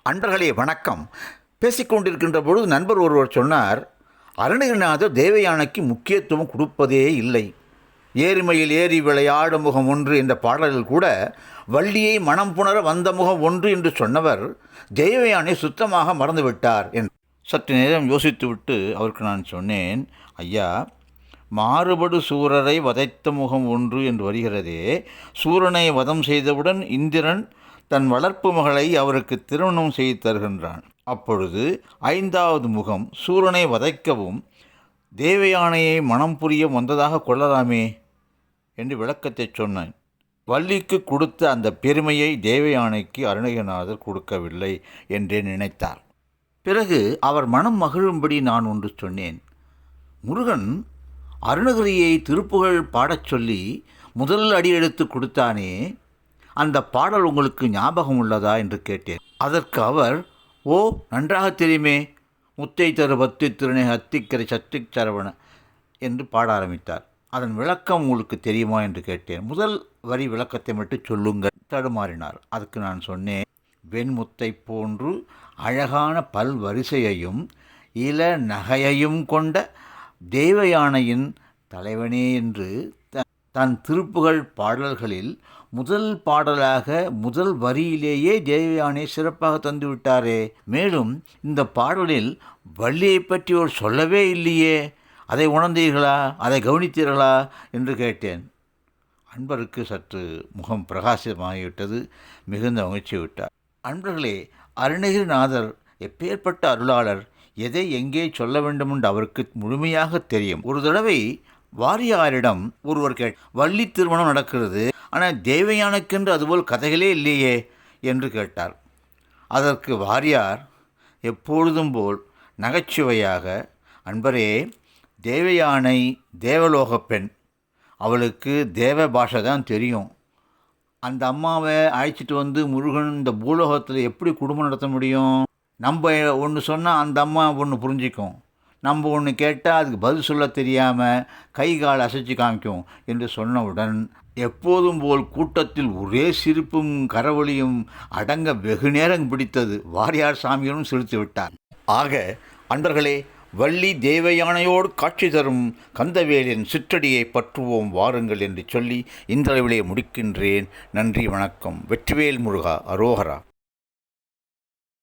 அன்பர்களே வணக்கம். பேசிக்கொண்டிருக்கின்ற பொழுது நண்பர் ஒருவர் சொன்னார், அருணகிரிநாதர் தேவயானைக்கு முக்கியத்துவம் கொடுப்பதே இல்லை. ஏரிமையில் ஏறி விளையாடும் முகம் ஒன்று என்ற பாடலில் கூட வள்ளியை மனம் புணர வந்த முகம் ஒன்று என்று சொன்னவர் தேவயானை சுத்தமாக மறந்துவிட்டார் என்று சற்று நேரம் யோசித்துவிட்டு அவருக்கு நான் சொன்னேன், ஐயா, மாறுபடு சூரரை வதைத்த முகம் ஒன்று என்று வருகிறதே, சூரனை வதம் செய்தவுடன் இந்திரன் தன் வளர்ப்பு மகளை அவருக்கு திருமணம் செய்து தருகின்றான். அப்பொழுது 5வது முகம் சூரனை வதைக்கவும் தேவயானையை மனம் புரிய வந்ததாக கொள்ளலாமே என்று விளக்கத்தை சொன்னேன். வள்ளிக்கு கொடுத்த அந்த பெருமையை தேவயானைக்கு அருணகிரிநாதர் கொடுக்கவில்லை என்றே நினைத்தார். பிறகு அவர் மனம் மகிழும்படி நான் ஒன்று சொன்னேன். முருகன் அருணகிரியை திருப்புகழ் பாடச் சொல்லி முதல் அடியெடுத்து கொடுத்தானே, அந்த பாடல் உங்களுக்கு ஞாபகம் உள்ளதா என்று கேட்டேன். அதற்கு அவர், ஓ, நன்றாக தெரியுமே, முத்தை தரு பத்தி திருநை அத்திக்கரை சத்தி சரவண என்று பாட ஆரம்பித்தார். அதன் விளக்கம் உங்களுக்கு தெரியுமா என்று கேட்டேன். முதல் வரி விளக்கத்தை மட்டும் சொல்லுங்கள் தடுமாறினார். அதுக்கு நான் சொன்னேன், வெண்முத்தை போன்று அழகான பல் வரிசையையும் இள நகையையும் கொண்ட தேவயானையின் தலைவனே என்று தன் திருப்புகழ் பாடல்களில் முதல் பாடலாக முதல் வரியிலேயே தேவயானை சிறப்பாக தந்துவிட்டாரே. மேலும் இந்த பாடலில் வள்ளியை பற்றி ஒரு சொல்லவே இல்லையே, அதை உணர்ந்தீர்களா, அதை கவனித்தீர்களா என்று கேட்டேன். அன்பருக்கு சற்று முகம் பிரகாசமாகிவிட்டது. மிகுந்த மகிழ்ச்சி விட்டார். அன்பர்களே, அருணகிரிநாதர் எப்பேற்பட்ட அருளாளர், எதை எங்கே சொல்ல வேண்டும் என்று அவருக்கு முழுமையாக தெரியும். ஒரு தடவை வாரியாரிடம் ஒருவர் வள்ளி திருமணம் நடக்கிறது, ஆனால் தேவயானைக்கென்று அதுபோல் கதைகளே இல்லையே என்று கேட்டார். அதற்கு வாரியார் எப்பொழுதும் போல் நகைச்சுவையாக, அன்பரே, தேவயானை தேவலோக பெண், அவளுக்கு தேவ பாஷை தான் தெரியும். அந்த அம்மாவை அழைச்சிட்டு வந்து முருகன் இந்த பூலோகத்தில் எப்படி குடும்பம் நடத்த முடியும்? நம்ம ஒன்று சொன்னால் அந்த அம்மா ஒன்று புரிஞ்சிக்கும், நம்ம ஒன்று கேட்டால் அதுக்கு பதில் சொல்ல தெரியாமல் கை கால் அசைச்சு காமிக்கும் என்று சொன்னவுடன் எப்போதும் போல் கூட்டத்தில் ஒரே சிரிப்பும் கரவொலியும் அடங்க வெகு நேரம் பிடித்தது. வாரியார் சாமிகளும் சிரித்து விட்டார். ஆக அன்பர்களே, வள்ளி தேவயானையோடு காட்சி தரும் கந்தவேலின் சிற்றடியை பற்றுவோம் வாருங்கள் என்று சொல்லி இந்த அளவிலே முடிக்கின்றேன். நன்றி, வணக்கம். வெற்றிவேல் முருகா, அரோகரா.